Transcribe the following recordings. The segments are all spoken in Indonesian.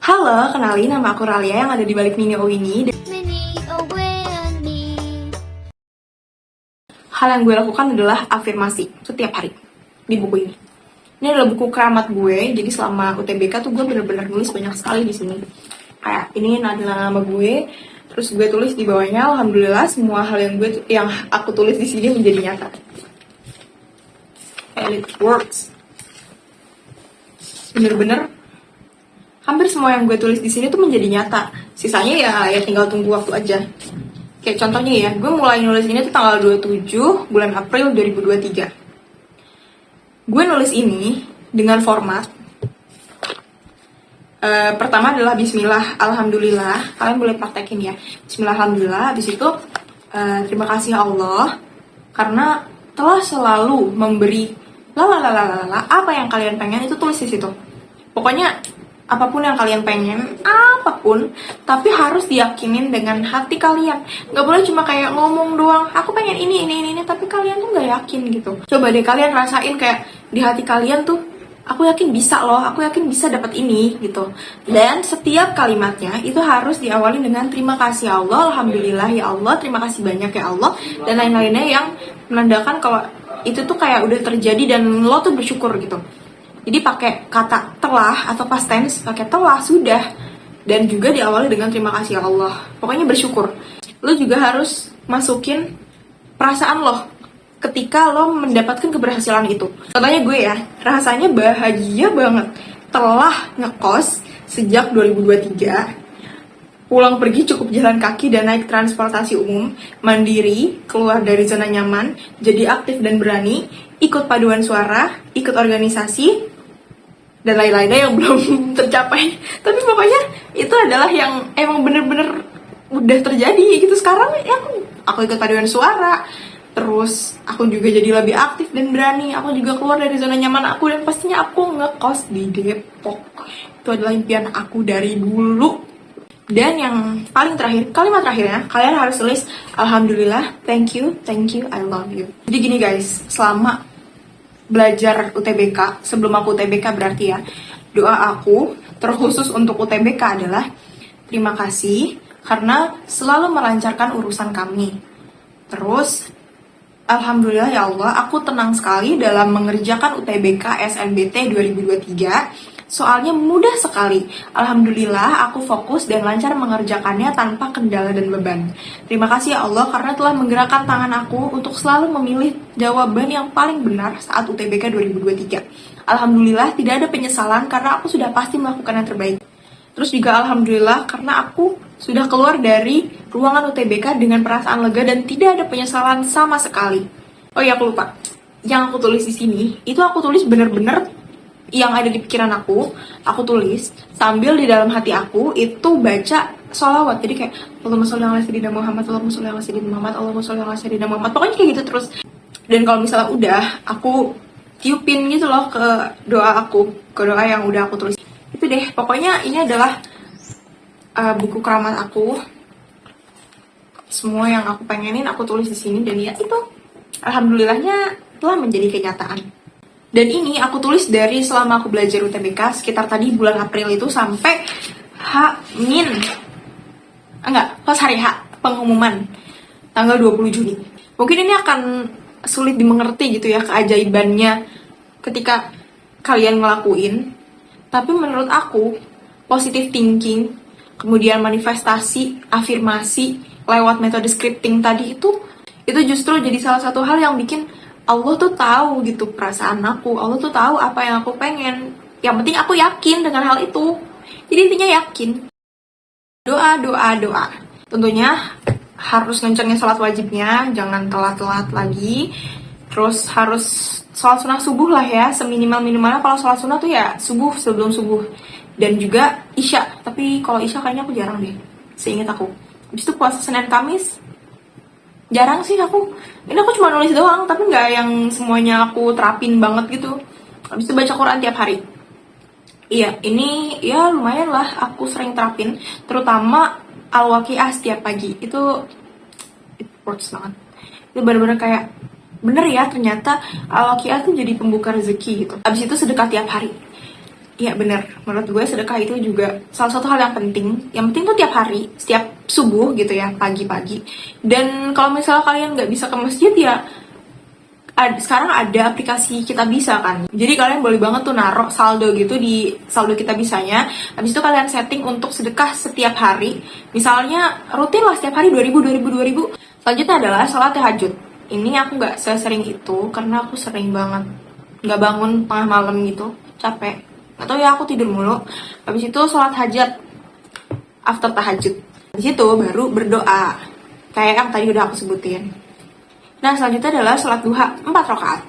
Halo, kenalin nama aku Ralia yang ada di balik Mini O ini. Hal yang gue lakukan adalah afirmasi setiap hari di buku ini. Ini adalah buku keramat gue, jadi selama UTBK tuh gue bener-bener nulis banyak sekali di sini. Kayak ini adalah nama gue, terus gue tulis di bawahnya, alhamdulillah semua hal yang aku tulis di sini menjadi nyata. And it works. Bener-bener hampir semua yang gue tulis di sini tuh menjadi nyata. Sisanya ya tinggal tunggu waktu aja. Kayak contohnya ya, gue mulai nulis ini tuh tanggal 27 bulan April 2023. Gue nulis ini dengan format pertama adalah Bismillah, Alhamdulillah. Kalian boleh praktekin ya. Bismillah, Alhamdulillah. Habis itu terima kasih Allah karena telah selalu memberi apa yang kalian pengen, itu tulis di situ. Pokoknya apapun yang kalian pengen, apapun, tapi harus diyakinin dengan hati kalian. Gak boleh cuma kayak ngomong doang, aku pengen ini, tapi kalian tuh gak yakin gitu. Coba deh kalian rasain kayak di hati kalian tuh, aku yakin bisa loh, aku yakin bisa dapat ini gitu. Dan setiap kalimatnya itu harus diawali dengan terima kasih Allah, alhamdulillah ya Allah, terima kasih banyak ya Allah, dan lain-lainnya yang menandakan kalau itu tuh kayak udah terjadi dan lo tuh bersyukur gitu. Jadi pakai kata telah atau past tense, pakai telah, sudah, dan juga diawali dengan terima kasih Allah. Pokoknya bersyukur. Lo juga harus masukin perasaan lo ketika lo mendapatkan keberhasilan itu. Contohnya gue ya, rasanya bahagia banget. Telah ngekos sejak 2023, pulang pergi cukup jalan kaki dan naik transportasi umum, mandiri, keluar dari zona nyaman, jadi aktif dan berani, ikut paduan suara, ikut organisasi, dan lain-lainnya yang belum tercapai. Tapi pokoknya itu adalah yang emang bener-bener udah terjadi gitu. Sekarang ya aku ikut paduan suara, terus aku juga jadi lebih aktif dan berani, aku juga keluar dari zona nyaman aku, dan pastinya aku ngekos di Depok. Itu adalah impian aku dari dulu. Dan yang paling terakhir, kalimat terakhirnya, kalian harus tulis alhamdulillah, thank you, I love you. Jadi gini guys, selama belajar UTBK, sebelum aku UTBK berarti ya, doa aku terkhusus untuk UTBK adalah terima kasih karena selalu melancarkan urusan kami. Terus alhamdulillah ya Allah, aku tenang sekali dalam mengerjakan UTBK SNBT 2023. Soalnya mudah sekali. Alhamdulillah aku fokus dan lancar mengerjakannya tanpa kendala dan beban. Terima kasih ya Allah karena telah menggerakkan tangan aku untuk selalu memilih jawaban yang paling benar saat UTBK 2023. Alhamdulillah tidak ada penyesalan karena aku sudah pasti melakukan yang terbaik. Terus juga alhamdulillah karena aku sudah keluar dari ruangan UTBK dengan perasaan lega dan tidak ada penyesalan sama sekali. Oh iya, aku lupa. Yang aku tulis di sini, itu aku tulis bener-bener yang ada di pikiran aku tulis sambil di dalam hati aku itu baca sholawat. Jadi kayak Allahumma sholli ala sayyidina Muhammad, Allahumma sholli ala sayyidina Muhammad, Allahumma sholli ala sayyidina Muhammad. Pokoknya kayak gitu terus. Dan kalau misalnya udah, aku tiupin gitu loh ke doa aku, ke doa yang udah aku tulis. Itu deh, pokoknya ini adalah buku keramat aku. Semua yang aku pengenin aku tulis di sini, dan ya itu alhamdulillahnya telah menjadi kenyataan. Dan ini aku tulis dari selama aku belajar UTBK sekitar tadi bulan April itu sampai pas hari H pengumuman tanggal 20 Juni. Mungkin ini akan sulit dimengerti gitu ya keajaibannya ketika kalian ngelakuin. Tapi menurut aku positive thinking, kemudian manifestasi, afirmasi lewat metode scripting tadi itu justru jadi salah satu hal yang bikin Allah tuh tahu gitu perasaan aku, Allah tuh tahu apa yang aku pengen. Yang penting aku yakin dengan hal itu. Jadi intinya yakin. Doa. Tentunya harus ngencengin sholat wajibnya, jangan telat-telat lagi. Terus harus sholat sunnah subuh lah ya, seminimal-minimalnya. Kalau sholat sunnah tuh ya subuh, sebelum subuh. Dan juga isya, tapi kalau isya kayaknya aku jarang deh, seingat aku. Habis itu puasa Senin Kamis, jarang sih aku. Ini aku cuma nulis doang, tapi nggak yang semuanya aku terapin banget gitu. Habis itu baca Quran tiap hari. Iya, ini ya lumayan lah aku sering terapin. Terutama Al-Waqiah setiap pagi. Itu it works banget. Itu bener-bener kayak, bener ya ternyata Al-Waqiah tuh jadi pembuka rezeki gitu. Habis itu sedekah tiap hari. Iya bener, menurut gue sedekah itu juga salah satu hal yang penting. Yang penting tuh tiap hari, setiap subuh gitu ya, pagi-pagi. Dan kalau misalnya kalian nggak bisa ke masjid ya, sekarang ada aplikasi Kita Bisa kan. Jadi kalian boleh banget tuh naruh saldo gitu di saldo Kita Bisanya. Habis itu kalian setting untuk sedekah setiap hari. Misalnya rutin lah setiap hari 2000, 2000, 2000. Selanjutnya adalah sholat tahajud. Ini aku nggak sesering itu karena aku sering banget nggak bangun tengah malam gitu, capek. Atau ya aku tidur mulu. Habis itu sholat hajat after tahajud. Habis itu baru berdoa. Kayak yang tadi udah aku sebutin. Nah, selanjutnya adalah sholat duha 4 rakaat.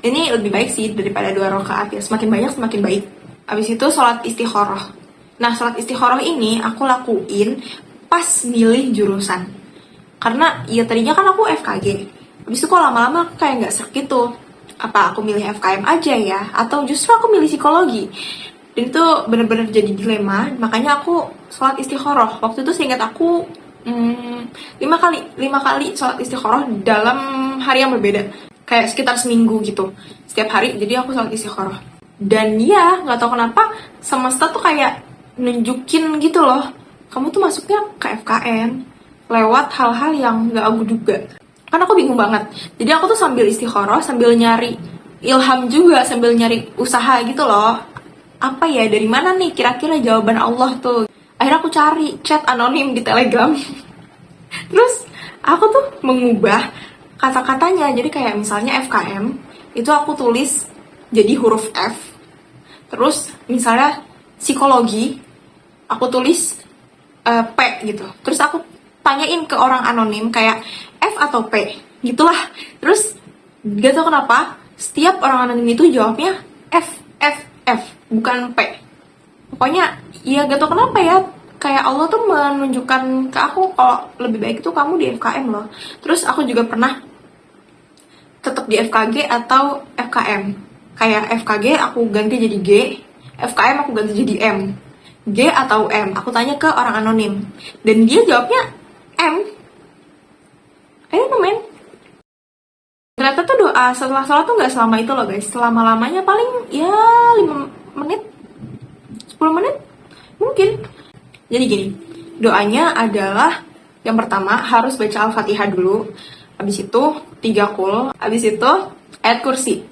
Ini lebih baik sih daripada 2 rakaat ya. Semakin banyak semakin baik. Habis itu sholat istikharah. Nah, sholat istikharah ini aku lakuin pas milih jurusan. Karena ya tadinya kan aku FKG. Habis itu kok lama-lama aku kayak nggak serk gitu. Apa aku milih FKM aja ya? Atau justru aku milih psikologi? Dan itu bener-bener jadi dilema. Makanya aku sholat istikharah. Waktu itu seingat aku 5 kali sholat istikharah dalam hari yang berbeda, kayak sekitar seminggu gitu setiap hari. Jadi aku sholat istikharah. Dan ya nggak tahu kenapa semesta tuh kayak nunjukin gitu loh, kamu tuh masuknya ke FKM lewat hal-hal yang nggak aku duga. Kan aku bingung banget, jadi aku tuh sambil istikharah sambil nyari ilham juga, sambil nyari usaha gitu loh. Apa ya, dari mana nih kira-kira jawaban Allah tuh. Akhirnya aku cari chat anonim di Telegram. Terus aku tuh mengubah kata-katanya. Jadi kayak misalnya FKM, itu aku tulis jadi huruf F. Terus misalnya psikologi, aku tulis P gitu. Terus aku tanyain ke orang anonim kayak F atau P, gitulah. Terus gak tau kenapa, setiap orang anonim itu jawabnya F, F, F, bukan P. Pokoknya ya gak tau kenapa ya, kayak Allah tuh menunjukkan ke aku kalau lebih baik itu kamu di FKM loh. Terus aku juga pernah tetap di FKG atau FKM. Kayak FKG aku ganti jadi G, FKM aku ganti jadi M. G atau M, aku tanya ke orang anonim. Dan dia jawabnya M. I don't know man. Ternyata tuh doa setelah sholat tuh gak selama itu loh guys. Selama-lamanya paling ya 5 menit, 10 menit mungkin. Jadi gini, doanya adalah yang pertama harus baca Al-Fatihah dulu. Habis itu 3 qul, habis itu ayat kursi.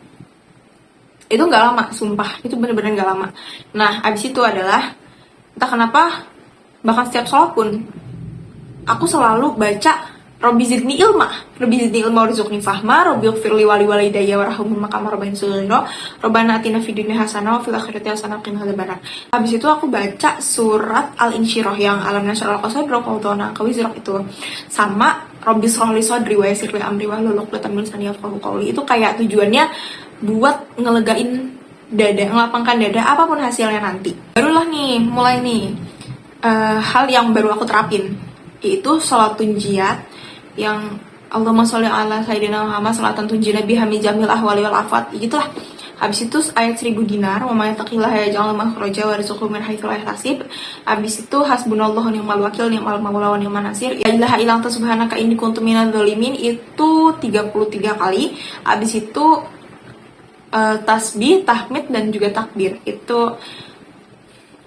Itu gak lama, sumpah. Itu bener-bener gak lama. Nah, habis itu adalah, entah kenapa, bahkan setiap sholat pun aku selalu baca Robbi zidni ilma, Robbi zidni ilma warzuqni fahma, Robbi ighfirli wali walidayya warhamhuma kama rabbayani shaghira, Rabbana atina fid dunya hasanah wa fil akhirati hasanah wa qina adzabannar. Habis itu aku baca surat Al-Insyirah yang alam nasyrah laka sadrak wa wada'na anka wizrak itu, sama Robbi shrah li sadri wa yassir li amri wahlul 'uqdatam min lisani yafqahu qawli. Itu kayak tujuannya buat ngelegain dada, ngelapangkan dada apapun hasilnya nanti. Barulah nih, mulai nih hal yang baru aku terapin, yaitu sholat tunjiyat yang Allahumma sholli ala sayyidina Muhammad salatan tunjina biha min jamil ahwali wal afat, gitulah. Habis itu ayat 1000 dinar, wa may yattaqillaha yaj'al lahu makhraja wa yarzuqhu min haitsu la yahtasib. Habis itu hasbunallahu ni'mal wakil ni'mal maula wa ni'man nasir. La ilaha illa anta subhanaka inni kuntu minadz dzalimin, itu 33 kali. Habis itu tasbih, tahmid dan juga takbir itu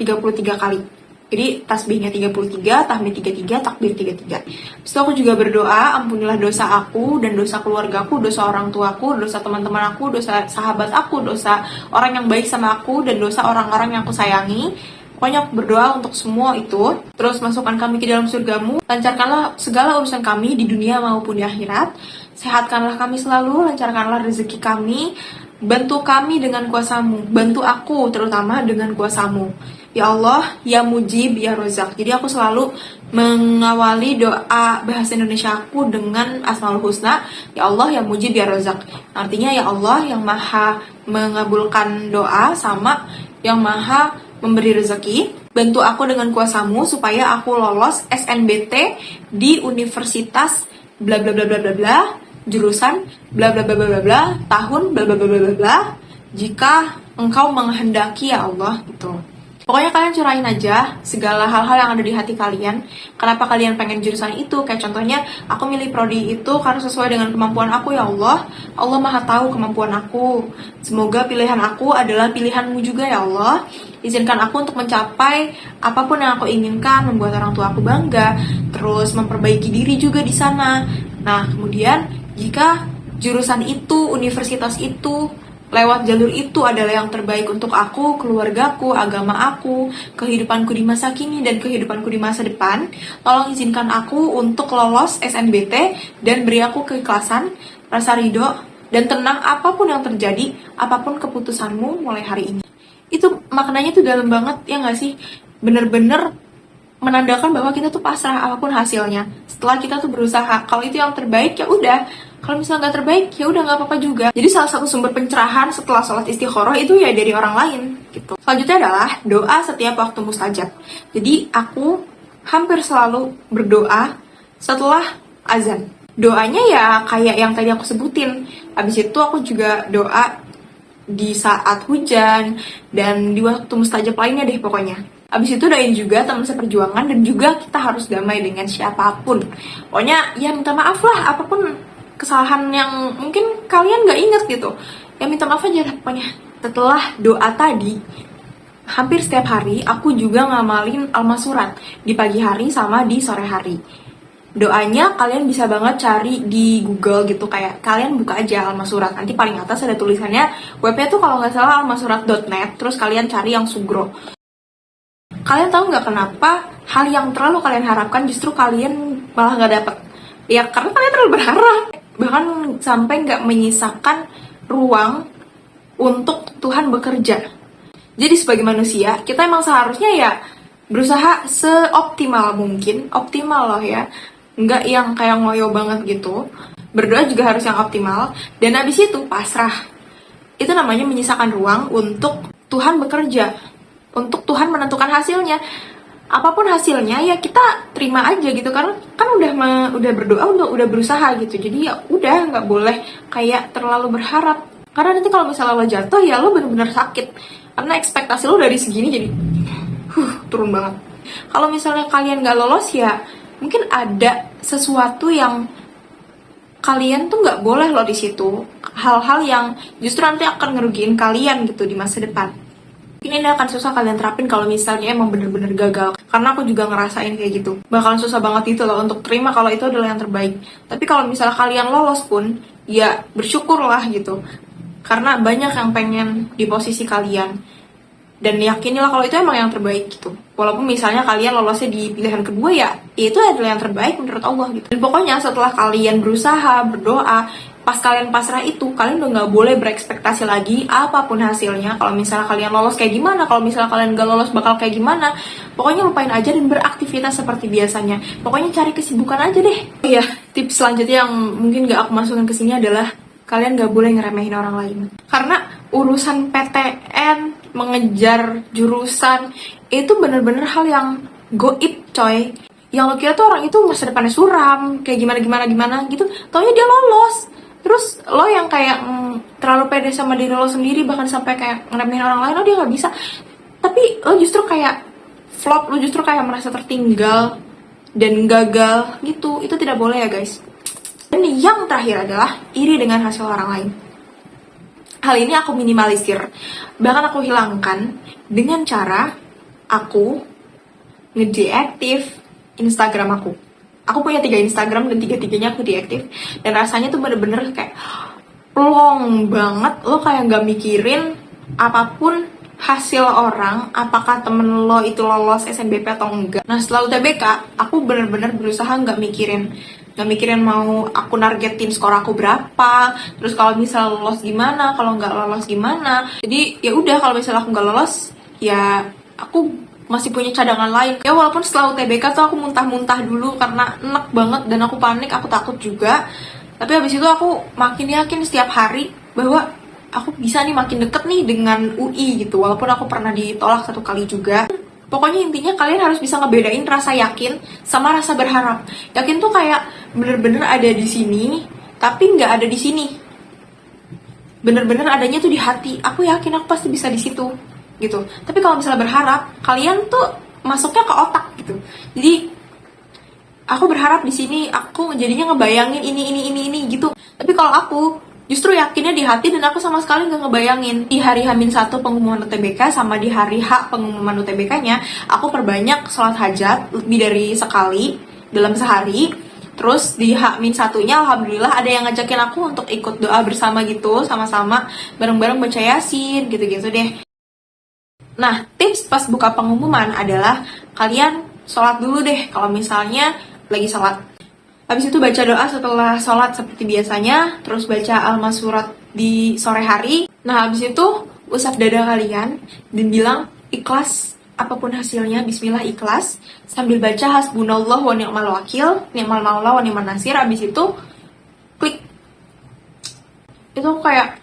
33 kali. Jadi tasbihnya 33, tahmid 33, takbir 33. Habis itu aku juga berdoa, ampunilah dosa aku dan dosa keluargaku, dosa orang tuaku, dosa teman-teman aku, dosa sahabat aku, dosa orang yang baik sama aku, dan dosa orang-orang yang aku sayangi. Pokoknya aku berdoa untuk semua itu. Terus masukkan kami ke dalam surgamu, lancarkanlah segala urusan kami di dunia maupun di akhirat. Sehatkanlah kami selalu, lancarkanlah rezeki kami, bantu kami dengan kuasamu, bantu aku terutama dengan kuasamu. Ya Allah, ya Mujib, ya Rozak. Jadi aku selalu mengawali doa bahasa Indonesia aku dengan Asmaul Husna. Ya Allah, ya Mujib, ya Rozak. Artinya ya Allah yang maha mengabulkan doa sama yang maha memberi rezeki. Bantu aku dengan kuasamu supaya aku lolos SNBT di Universitas bla bla bla bla bla bla, jurusan bla bla bla bla bla bla, tahun bla bla bla bla bla, jika engkau menghendaki ya Allah gitu. Pokoknya kalian curahin aja segala hal-hal yang ada di hati kalian. Kenapa kalian pengen jurusan itu? Kayak contohnya, aku milih prodi itu karena sesuai dengan kemampuan aku ya Allah. Allah maha tahu kemampuan aku. Semoga pilihan aku adalah pilihanmu juga ya Allah. izinkan aku untuk mencapai apapun yang aku inginkan, membuat orang tua aku bangga, terus memperbaiki diri juga di sana. Nah, kemudian jika jurusan itu, universitas itu, lewat jalur itu adalah yang terbaik untuk aku, keluargaku, agama aku, kehidupanku di masa kini, dan kehidupanku di masa depan, tolong izinkan aku untuk lolos SNBT dan beri aku keikhlasan, rasa ridho, dan tenang apapun yang terjadi, apapun keputusanmu mulai hari ini. Itu maknanya tuh dalam banget, ya nggak sih? Bener-bener menandakan bahwa kita tuh pasrah apapun hasilnya. Setelah kita tuh berusaha, kalau itu yang terbaik ya udah. Kalau misalnya nggak terbaik ya udah nggak apa-apa juga. Jadi salah satu sumber pencerahan setelah sholat istikharah itu ya dari orang lain gitu. Selanjutnya adalah doa setiap waktu mustajab. Jadi aku hampir selalu berdoa setelah azan. Doanya ya kayak yang tadi aku sebutin. Habis itu aku juga doa di saat hujan dan di waktu mustajab lainnya deh pokoknya. Abis itu doain juga teman seperjuangan dan juga kita harus damai dengan siapapun. Pokoknya ya minta maaf lah apapun kesalahan yang mungkin kalian gak inget gitu. Ya minta maaf aja lah pokoknya. Setelah doa tadi, hampir setiap hari aku juga ngamalin almasurat di pagi hari sama di sore hari. Doanya kalian bisa banget cari di Google gitu, kayak kalian buka aja almasurat, nanti paling atas ada tulisannya, webnya tuh kalau nggak salah almasurat.net, terus kalian cari yang sugro. Kalian tahu nggak kenapa hal yang terlalu kalian harapkan justru kalian malah nggak dapet? Ya karena kalian terlalu berharap, bahkan sampai nggak menyisakan ruang untuk Tuhan bekerja. Jadi sebagai manusia, kita emang seharusnya ya berusaha seoptimal mungkin, optimal loh ya, nggak yang kayak ngoyo banget gitu. Berdoa juga harus yang optimal, dan abis itu pasrah. Itu namanya menyisakan ruang untuk Tuhan bekerja, untuk Tuhan menentukan hasilnya. Apapun hasilnya ya kita terima aja gitu, karena kan udah berdoa, udah berusaha gitu. Jadi ya udah, nggak boleh kayak terlalu berharap, karena nanti kalau misalnya lo jatuh ya lo bener-bener sakit, karena ekspektasi lo dari segini jadi turun banget. Kalau misalnya kalian nggak lolos ya mungkin ada sesuatu yang kalian tuh nggak boleh loh di situ, hal-hal yang justru nanti akan ngerugiin kalian gitu di masa depan. Mungkin ini akan susah kalian terapin kalau misalnya emang bener-bener gagal, karena aku juga ngerasain kayak gitu. Bakalan susah banget itu loh untuk terima kalau itu adalah yang terbaik. Tapi kalau misalnya kalian lolos pun ya bersyukurlah gitu, karena banyak yang pengen di posisi kalian. Dan yakinilah kalau itu emang yang terbaik gitu. Walaupun misalnya kalian lolosnya di pilihan kedua ya itu adalah yang terbaik menurut Allah gitu. Dan pokoknya setelah kalian berusaha, berdoa, pas kalian pasrah itu, kalian udah gak boleh berekspektasi lagi apapun hasilnya. Kalau misalnya kalian lolos kayak gimana, kalau misalnya kalian gak lolos bakal kayak gimana. Pokoknya lupain aja dan beraktivitas seperti biasanya. Pokoknya cari kesibukan aja deh. Iya, tips selanjutnya yang mungkin gak aku masukin ke sini adalah kalian gak boleh ngeremehin orang lain. Karena urusan PTN, mengejar jurusan, itu bener-bener hal yang goib coy. Yang lo kira tuh orang itu masa depannya suram, kayak gimana gitu, taunya dia lolos. Terus lo yang kayak terlalu pede sama diri lo sendiri, bahkan sampai kayak ngeremehin orang lain, dia gak bisa. Tapi lo justru kayak flop, lo justru kayak merasa tertinggal dan gagal gitu. Itu tidak boleh ya guys. Dan yang terakhir adalah iri dengan hasil orang lain. Hal ini aku minimalisir, bahkan aku hilangkan dengan cara aku ngedeaktif Instagram aku. Aku punya 3 Instagram dan 3-tiganya aku deaktif. Dan rasanya tuh bener-bener kayak plong banget. Lo kayak gak mikirin apapun hasil orang, apakah temen lo itu lolos SNBP atau enggak. Nah setelah UTBK, aku bener-bener berusaha gak mikirin mau aku nargetin skor aku berapa, terus kalau misalnya lolos gimana, kalau nggak lolos gimana. Jadi ya udah, kalau misalnya aku nggak lolos ya aku masih punya cadangan lain. Ya walaupun setelah UTBK tuh aku muntah-muntah dulu karena enek banget dan aku panik, aku takut juga. Tapi habis itu aku makin yakin setiap hari bahwa aku bisa nih makin deket nih dengan UI gitu, walaupun aku pernah ditolak 1 kali juga. Pokoknya intinya kalian harus bisa ngebedain rasa yakin sama rasa berharap. Yakin tuh kayak bener-bener ada di sini, tapi nggak ada di sini. Bener-bener adanya tuh di hati. Aku yakin aku pasti bisa di situ, gitu. Tapi kalau misalnya berharap, kalian tuh masuknya ke otak gitu. Jadi aku berharap di sini, aku jadinya ngebayangin ini gitu. Tapi kalau aku justru yakinnya di hati dan aku sama sekali nggak ngebayangin di hari H-1 pengumuman UTBK sama di hari H pengumuman UTBK-nya aku perbanyak sholat hajat lebih dari sekali dalam sehari. Terus di H-1-nya alhamdulillah ada yang ngajakin aku untuk ikut doa bersama gitu, sama-sama bareng-bareng baca Yasin gitu-gitu deh. Nah, tips pas buka pengumuman adalah kalian sholat dulu deh kalau misalnya lagi sholat. Habis itu baca doa setelah sholat seperti biasanya, terus baca al-masurat di sore hari. Nah, habis itu usap dada kalian dan bilang ikhlas apapun hasilnya, bismillah ikhlas, sambil baca hasbunallah wa ni'mal wakil, ni'mal maula wa ni'man nasir. Habis itu klik. Itu kayak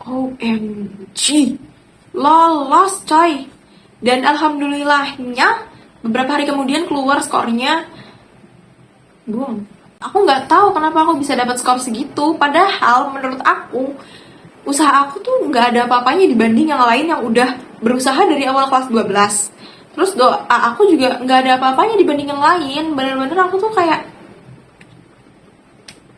OMG, lolos coy. Dan alhamdulillahnya beberapa hari kemudian keluar skornya. Aku nggak tahu kenapa aku bisa dapat skor segitu. Padahal menurut aku usaha aku tuh nggak ada apa-apanya dibanding yang lain yang udah berusaha dari awal kelas 12. Terus doa aku juga nggak ada apa-apanya dibanding yang lain. Bener-bener aku tuh kayak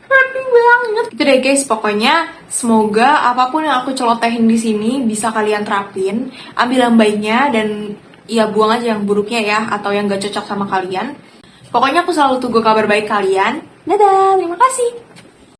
happy banget. Itu deh guys, pokoknya semoga apapun yang aku celotehin di sini bisa kalian terapin. Ambil yang baiknya dan ya buang aja yang buruknya ya, atau yang gak cocok sama kalian. Pokoknya aku selalu tunggu kabar baik kalian. Dadah, terima kasih.